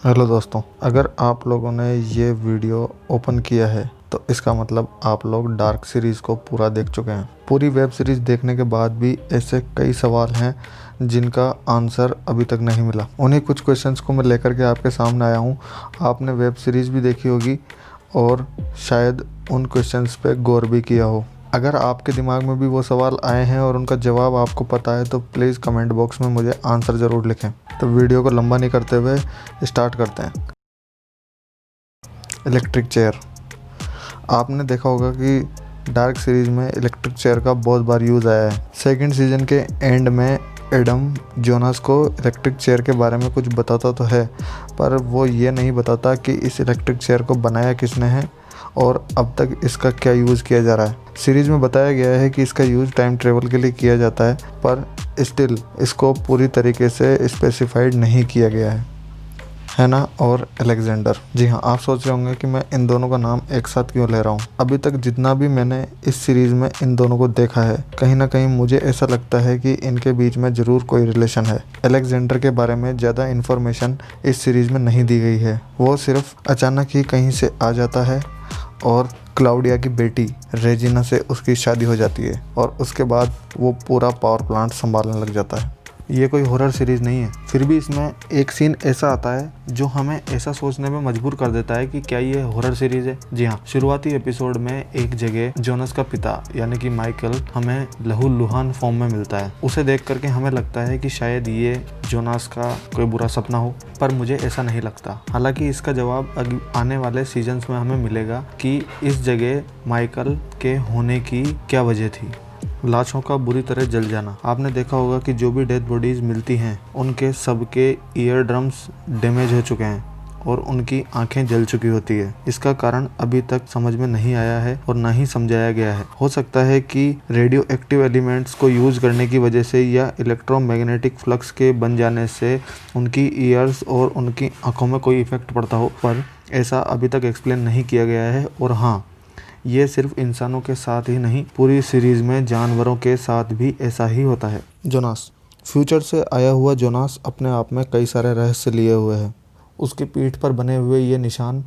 Hello दोस्तों, अगर आप लोगों ने ये वीडियो ओपन किया है तो इसका मतलब आप लोग डार्क सीरीज़ को पूरा देख चुके हैं। पूरी वेब सीरीज़ देखने के बाद भी ऐसे कई सवाल हैं जिनका आंसर अभी तक नहीं मिला। उन्हीं कुछ क्वेश्चंस को मैं लेकर के आपके सामने आया हूँ। आपने वेब सीरीज़ भी देखी होगी और शायद उन क्वेश्चंस पे गौर भी किया हो। अगर आपके दिमाग में भी वो सवाल आए हैं और उनका जवाब आपको पता है तो प्लीज़ कमेंट बॉक्स में मुझे आंसर ज़रूर लिखें। तो वीडियो को लंबा नहीं करते हुए स्टार्ट करते हैं। Electric chair. आपने देखा होगा कि डार्क सीरीज में इलेक्ट्रिक चेयर का बहुत बार यूज़ आया है। सेकंड सीजन के एंड में एडम जोनास को इलेक्ट्रिक चेयर के बारे में कुछ बताता तो है, पर वो ये नहीं बताता कि इस इलेक्ट्रिक चेयर को बनाया किसने है और अब तक इसका क्या यूज़ किया जा रहा है। सीरीज में बताया गया है कि इसका यूज़ टाइम ट्रेवल के लिए किया जाता है, पर स्टिल इसको पूरी तरीके से स्पेसिफाइड नहीं किया गया है। हैना और अलेक्जेंडर। जी हाँ, आप सोच रहे होंगे कि मैं इन दोनों का नाम एक साथ क्यों ले रहा हूँ। अभी तक जितना भी मैंने इस सीरीज़ में इन दोनों को देखा है, कहीं ना कहीं मुझे ऐसा लगता है कि इनके बीच में ज़रूर कोई रिलेशन है। अलेक्जेंडर के बारे में ज़्यादा इन्फॉर्मेशन इस सीरीज़ में नहीं दी गई है। वो सिर्फ अचानक ही कहीं से आ जाता है और क्लाउडिया की बेटी रेजिना से उसकी शादी हो जाती है और उसके बाद वो पूरा पावर प्लांट संभालने लग जाता है। ये कोई हॉरर सीरीज़ नहीं है, फिर भी इसमें एक सीन ऐसा आता है जो हमें ऐसा सोचने में मजबूर कर देता है कि क्या ये हॉरर सीरीज़ है। जी हाँ, शुरुआती एपिसोड में एक जगह जोनस का पिता यानी कि माइकल हमें लहूलुहान फॉर्म में मिलता है। उसे देख करके हमें लगता है कि शायद ये जोनास का कोई बुरा सपना हो, पर मुझे ऐसा नहीं लगता। हालांकि इसका जवाब आने वाले सीजन्स में हमें मिलेगा कि इस जगह माइकल के होने की क्या वजह थी। लाशों का बुरी तरह जल जाना। आपने देखा होगा कि जो भी डेड बॉडीज मिलती हैं उनके सबके ईयर ड्रम्स डैमेज हो चुके हैं और उनकी आंखें जल चुकी होती है। इसका कारण अभी तक समझ में नहीं आया है और ना ही समझाया गया है। हो सकता है कि रेडियो एक्टिव एलिमेंट्स को यूज करने की वजह से या इलेक्ट्रोमैग्नेटिक फ्लक्स के बन जाने से उनकी ईयर्स और उनकी आंखों में कोई इफेक्ट पड़ता हो, पर ऐसा अभी तक एक्सप्लेन नहीं किया गया है। और हाँ, ये सिर्फ इंसानों के साथ ही नहीं, पूरी सीरीज में जानवरों के साथ भी ऐसा ही होता है। जोनास। फ्यूचर से आया हुआ जोनास अपने आप में कई सारे रहस्य लिए हुए है। उसकी पीठ पर बने हुए ये निशान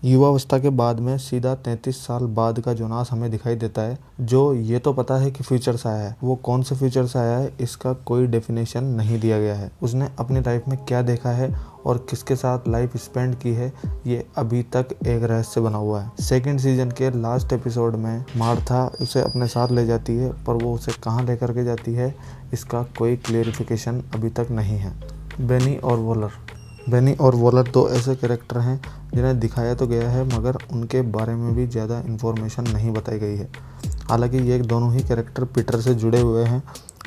युवावस्था के बाद में सीधा 33 साल बाद का जोनास हमें दिखाई देता है, जो ये तो पता है कि फ्यूचर से आया है। वो कौन से फ्यूचर से आया है इसका कोई डेफिनेशन नहीं दिया गया है। उसने अपनी लाइफ में क्या देखा है और किसके साथ लाइफ स्पेंड की है, ये अभी तक एक रहस्य बना हुआ है। सेकंड सीजन के लास्ट एपिसोड में मार्था उसे अपने साथ ले जाती है, पर वो उसे कहाँ लेकर के जाती है इसका कोई क्लियरिफिकेशन अभी तक नहीं है। बेनी और वॉलर। बेनी और वॉलर दो ऐसे कैरेक्टर हैं जिन्हें दिखाया तो गया है, मगर उनके बारे में भी ज़्यादा इन्फॉर्मेशन नहीं बताई गई है। हालांकि ये दोनों ही कैरेक्टर पीटर से जुड़े हुए हैं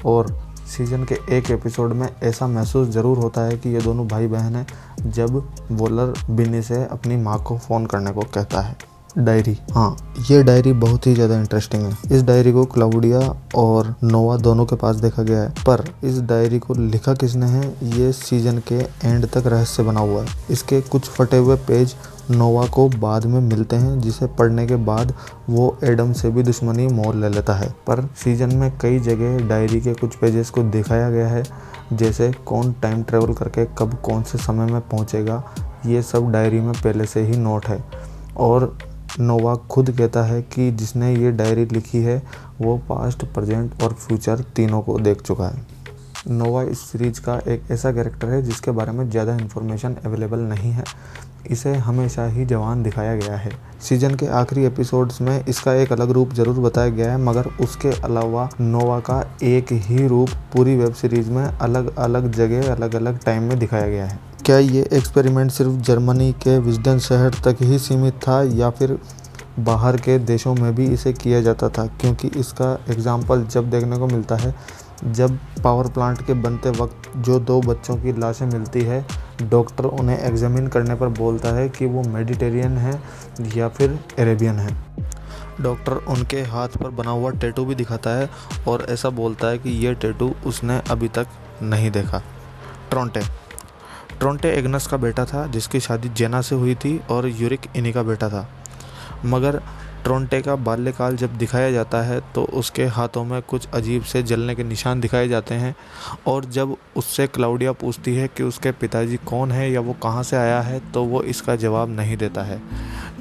और सीजन के एक एपिसोड में ऐसा महसूस ज़रूर होता है कि ये दोनों भाई बहन हैं, जब वॉलर बिनी से अपनी माँ को फ़ोन करने को कहता है। डायरी। हाँ, ये डायरी बहुत ही ज़्यादा इंटरेस्टिंग है। इस डायरी को क्लाउडिया और नोवा दोनों के पास देखा गया है, पर इस डायरी को लिखा किसने है ये सीजन के एंड तक रहस्य बना हुआ है। इसके कुछ फटे हुए पेज नोवा को बाद में मिलते हैं, जिसे पढ़ने के बाद वो एडम से भी दुश्मनी मोल ले लेता है। पर सीजन में कई जगह डायरी के कुछ पेजेस को दिखाया गया है, जैसे कौन टाइम ट्रेवल करके कब कौन से समय में पहुँचेगा, ये सब डायरी में पहले से ही नोट है। और नोवा खुद कहता है कि जिसने ये डायरी लिखी है वो पास्ट, प्रेजेंट और फ्यूचर तीनों को देख चुका है। नोवा इस सीरीज का एक ऐसा कैरेक्टर है जिसके बारे में ज़्यादा इन्फॉर्मेशन अवेलेबल नहीं है। इसे हमेशा ही जवान दिखाया गया है। सीजन के आखिरी एपिसोड्स में इसका एक अलग रूप जरूर बताया गया है, मगर उसके अलावा नोवा का एक ही रूप पूरी वेब सीरीज में अलग अलग जगह अलग अलग टाइम में दिखाया गया है। क्या ये एक्सपेरिमेंट सिर्फ जर्मनी के विज़डन शहर तक ही सीमित था या फिर बाहर के देशों में भी इसे किया जाता था? क्योंकि इसका एग्जाम्पल जब देखने को मिलता है जब पावर प्लांट के बनते वक्त जो दो बच्चों की लाशें मिलती है, डॉक्टर उन्हें एग्जामिन करने पर बोलता है कि वो मेडिटेरियन है या फिर अरेबियन है। डॉक्टर उनके हाथ पर बना हुआ टैटू भी दिखाता है और ऐसा बोलता है कि ये टैटू उसने अभी तक नहीं देखा। ट्रोंटे एग्नस का बेटा था जिसकी शादी जेना से हुई थी और यूरिक इनी का बेटा था, मगर ट्रोंटे का बाल्यकाल जब दिखाया जाता है तो उसके हाथों में कुछ अजीब से जलने के निशान दिखाए जाते हैं, और जब उससे क्लाउडिया पूछती है कि उसके पिताजी कौन है या वो कहाँ से आया है, तो वो इसका जवाब नहीं देता है।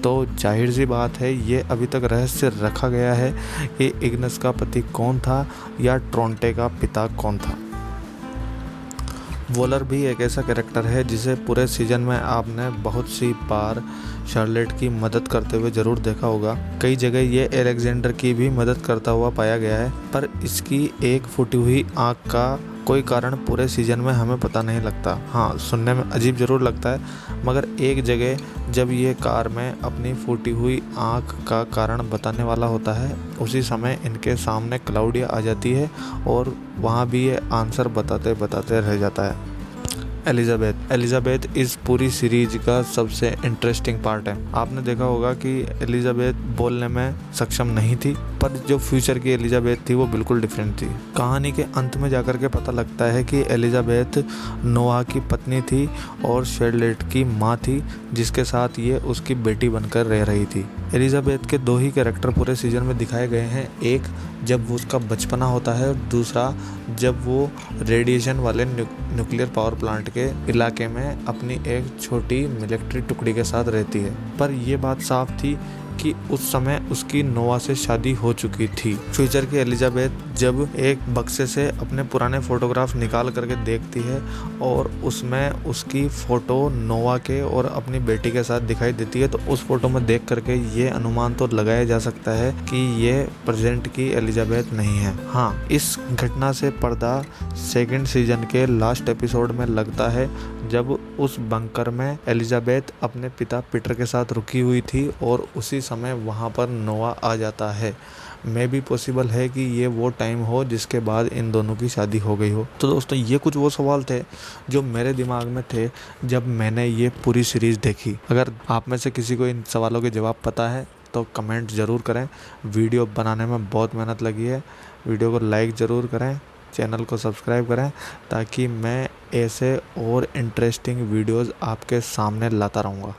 तो जाहिर सी बात है, ये अभी तक रहस्य रखा गया है कि इग्नस का पति कौन था या ट्रोंटे का पिता कौन था। वॉलर भी एक ऐसा कैरेक्टर है जिसे पूरे सीजन में आपने बहुत सी बार शार्लेट की मदद करते हुए ज़रूर देखा होगा। कई जगह ये एलेक्जेंडर की भी मदद करता हुआ पाया गया है, पर इसकी एक फूटी हुई आँख का कोई कारण पूरे सीजन में हमें पता नहीं लगता। हाँ, सुनने में अजीब ज़रूर लगता है, मगर एक जगह जब ये कार में अपनी फूटी हुई आँख का कारण बताने वाला होता है, उसी समय इनके सामने क्लाउडिया आ जाती है और वहाँ भी ये आंसर बताते बताते रह जाता है। एलिजाबेथ इस पूरी सीरीज का सबसे इंटरेस्टिंग पार्ट है। आपने देखा होगा कि एलिजाबेथ बोलने में सक्षम नहीं थी, पर जो फ्यूचर की एलिजाबेथ थी वो बिल्कुल डिफरेंट थी। कहानी के अंत में जाकर के पता लगता है कि एलिजाबेथ नोआ की पत्नी थी और शार्लेट की माँ थी, जिसके साथ ये उसकी बेटी बनकर रह रही थी। एलिजाबेथ के दो ही कैरेक्टर पूरे सीजन में दिखाए गए हैं, एक जब वो उसका बचपना होता है और दूसरा जब वो रेडिएशन वाले न्यूक्लियर पावर प्लांट के इलाके में अपनी एक छोटी मिलिट्री टुकड़ी के साथ रहती है। पर यह बात साफ थी कि उस समय उसकी नोआ से शादी हो चुकी थी। फ्यूचर की एलिजाबेथ जब एक बक्से से अपने पुराने फोटोग्राफ निकाल करके देखती है और उसमें उसकी फ़ोटो नोआ के और अपनी बेटी के साथ दिखाई देती है, तो उस फोटो में देख करके ये अनुमान तो लगाया जा सकता है कि ये प्रेजेंट की एलिजाबेथ नहीं है। हाँ, इस घटना से पर्दा सेकंड सीजन के लास्ट एपिसोड में लगता है, जब उस बंकर में एलिजाबेथ अपने पिता पीटर के साथ रुकी हुई थी और उसी समय वहाँ पर नोआ आ जाता है। मे भी पॉसिबल है कि ये वो टाइम हो जिसके बाद इन दोनों की शादी हो गई हो। तो दोस्तों, ये कुछ वो सवाल थे जो मेरे दिमाग में थे जब मैंने ये पूरी सीरीज़ देखी। अगर आप में से किसी को इन सवालों के जवाब पता है तो कमेंट ज़रूर करें। वीडियो बनाने में बहुत मेहनत लगी है। वीडियो को लाइक ज़रूर करें, चैनल को सब्सक्राइब करें, ताकि मैं ऐसे और इंटरेस्टिंग वीडियोज़ आपके सामने लाता रहूँगा।